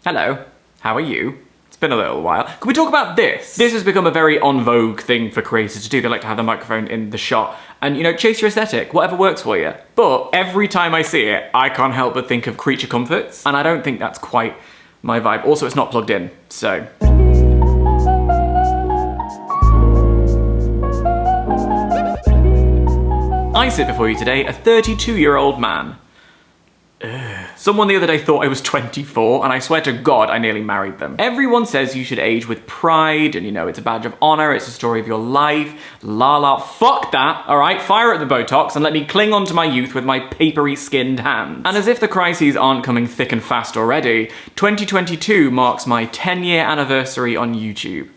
Hello, how are you? It's been a little while. Can we talk about this? This has become a very en vogue thing for creators to do. They like to have the microphone in the shot and, you know, chase your aesthetic, whatever works for you. But every time I see it, I can't help but think of Creature Comforts, and I don't think that's quite my vibe. Also, it's not plugged in, so. I sit before you today, a 32-year-old man. Someone the other day thought I was 24, and I swear to God I nearly married them. Everyone says you should age with pride, and you know, it's a badge of honor, it's a story of your life. La la, fuck that, alright? Fire at the Botox and let me cling on to my youth with my papery skinned hands. And as if the crises aren't coming thick and fast already, 2022 marks my 10-year anniversary on YouTube.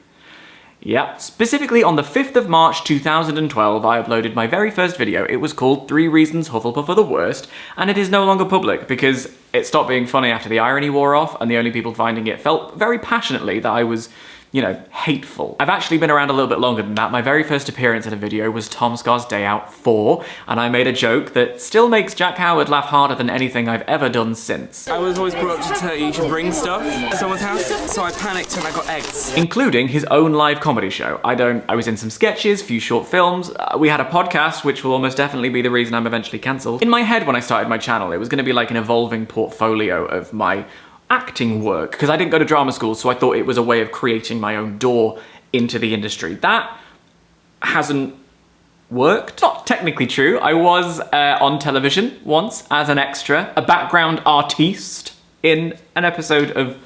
Yep. Specifically on the 5th of March 2012, I uploaded my very first video. It was called 3 Reasons Hufflepuff Are the Worst, and it is no longer public because it stopped being funny after the irony wore off, and the only people finding it felt very passionately that I was, you know, hateful. I've actually been around a little bit longer than that. My very first appearance in a video was Tom Scar's Day Out 4, and I made a joke that still makes Jack Howard laugh harder than anything I've ever done since. I was always brought up to tell you should bring stuff to someone's house, so I panicked and I got eggs. Including his own live comedy show. I was in some sketches, few short films, we had a podcast, which will almost definitely be the reason I'm eventually cancelled. In my head when I started my channel, it was gonna be like an evolving portfolio of my acting work, because I didn't go to drama school, so I thought it was a way of creating my own door into the industry. That hasn't worked. Not technically true. I was on television once as an extra, a background artiste in an episode of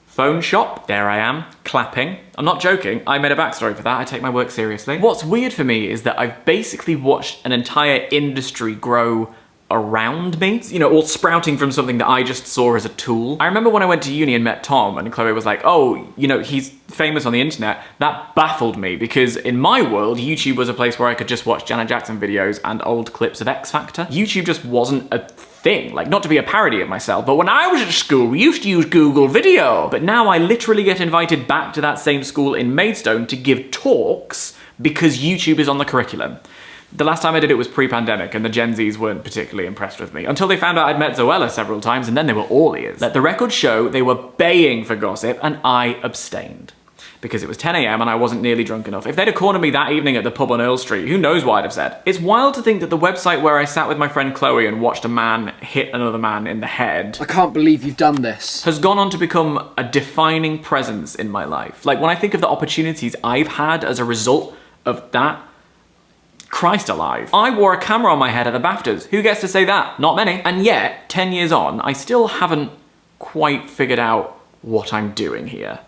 Phone Shop. There I am, clapping. I'm not joking, I made a backstory for that, I take my work seriously. What's weird for me is that I've basically watched an entire industry grow around me, you know, all sprouting from something that I just saw as a tool. I remember when I went to uni and met Tom and Chloe was like, oh, you know, he's famous on the internet. That baffled me because in my world, YouTube was a place where I could just watch Janet Jackson videos and old clips of X Factor. YouTube just wasn't a thing, like not to be a parody of myself, but when I was at school, we used to use Google Video. But now I literally get invited back to that same school in Maidstone to give talks because YouTube is on the curriculum. The last time I did it was pre-pandemic, and the Gen Zs weren't particularly impressed with me, until they found out I'd met Zoella several times, and then they were all ears. Let the record show they were baying for gossip, and I abstained. Because it was 10 AM and I wasn't nearly drunk enough. If they'd have cornered me that evening at the pub on Earl Street, who knows what I'd have said. It's wild to think that the website where I sat with my friend Chloe and watched a man hit another man in the head, I can't believe you've done this, has gone on to become a defining presence in my life. Like, when I think of the opportunities I've had as a result of that, Christ alive. I wore a camera on my head at the BAFTAs. Who gets to say that? Not many. And yet, 10 years on, I still haven't quite figured out what I'm doing here.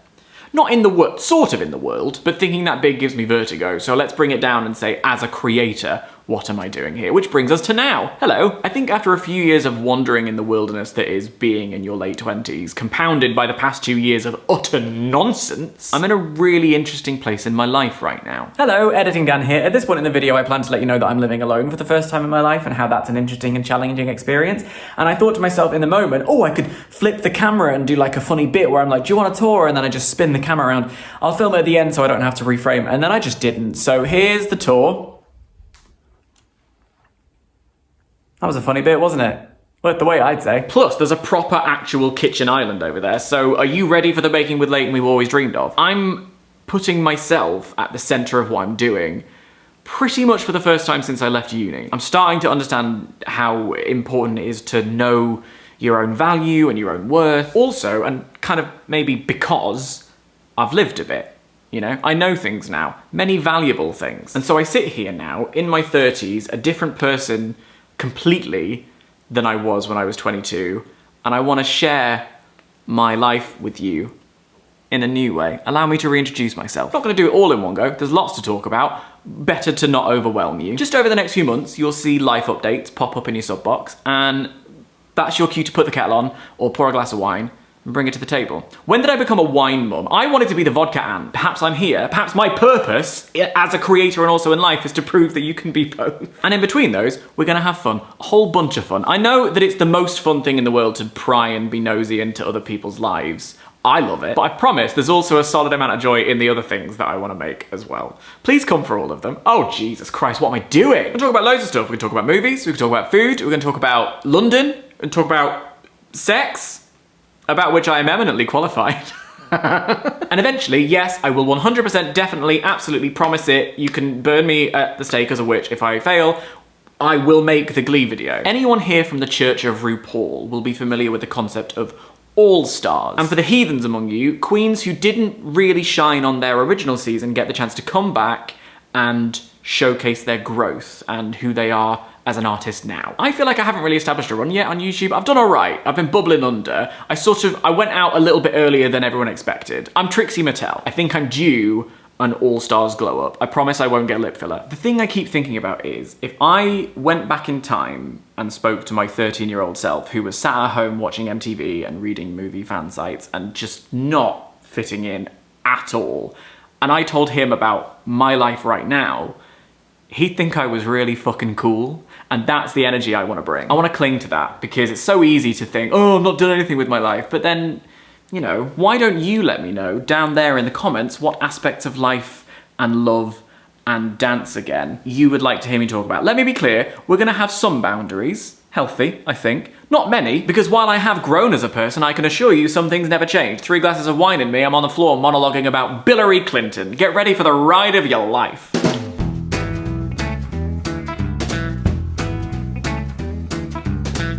Not in the world, sort of in the world, but thinking that big gives me vertigo, so let's bring it down and say, as a creator, what am I doing here? Which brings us to now. Hello. I think after a few years of wandering in the wilderness that is being in your late 20s, compounded by the past 2 years of utter nonsense, I'm in a really interesting place in my life right now. Hello, Editing Dan here. At this point in the video, I plan to let you know that I'm living alone for the first time in my life and how that's an interesting and challenging experience. And I thought to myself in the moment, oh, I could flip the camera and do like a funny bit where I'm like, do you want a tour? And then I just spin the camera around. I'll film it at the end so I don't have to reframe. And then I just didn't. So here's the tour. That was a funny bit, wasn't it? Worth the wait, I'd say. Plus, there's a proper actual kitchen island over there, so are you ready for the Baking with Leighton we've always dreamed of? I'm putting myself at the centre of what I'm doing pretty much for the first time since I left uni. I'm starting to understand how important it is to know your own value and your own worth. Also, and kind of maybe because I've lived a bit. You know, I know things now, many valuable things. And so I sit here now, in my 30s, a different person completely than I was when I was 22, and I want to share my life with you in a new way. Allow me to reintroduce myself. I'm not going to do it all in one go, there's lots to talk about, better to not overwhelm you. Just over the next few months, you'll see life updates pop up in your sub box, and that's your cue to put the kettle on, or pour a glass of wine, and bring it to the table. When did I become a wine mum? I wanted to be the vodka Ann. Perhaps I'm here. Perhaps my purpose as a creator and also in life is to prove that you can be both. And in between those, we're gonna have fun. A whole bunch of fun. I know that it's the most fun thing in the world to pry and be nosy into other people's lives. I love it, but I promise there's also a solid amount of joy in the other things that I want to make as well. Please come for all of them. Oh, Jesus Christ, what am I doing? We're gonna talk about loads of stuff. We can talk about movies, we can talk about food, we're gonna talk about London, and talk about sex. about which I am eminently qualified. And eventually, yes, I will 100% definitely, absolutely promise it. You can burn me at the stake as a witch if I fail. I will make the Glee video. Anyone here from the Church of RuPaul will be familiar with the concept of all-stars. And for the heathens among you, queens who didn't really shine on their original season get the chance to come back and showcase their growth and who they are as an artist now. I feel like I haven't really established a run yet on YouTube. I've done all right. I've been bubbling under. I went out a little bit earlier than everyone expected. I'm Trixie Mattel. I think I'm due an all-stars glow up. I promise I won't get lip filler. The thing I keep thinking about is, if I went back in time and spoke to my 13-year-old self who was sat at home watching MTV and reading movie fan sites and just not fitting in at all, and I told him about my life right now, he'd think I was really fucking cool. And that's the energy I want to bring. I want to cling to that because it's so easy to think, oh, I've not done anything with my life. But then, you know, why don't you let me know down there in the comments what aspects of life and love and dance again you would like to hear me talk about. Let me be clear, we're going to have some boundaries. Healthy, I think. Not many, because while I have grown as a person, I can assure you some things never change. 3 glasses of wine in me, I'm on the floor monologuing about Hillary Clinton. Get ready for the ride of your life.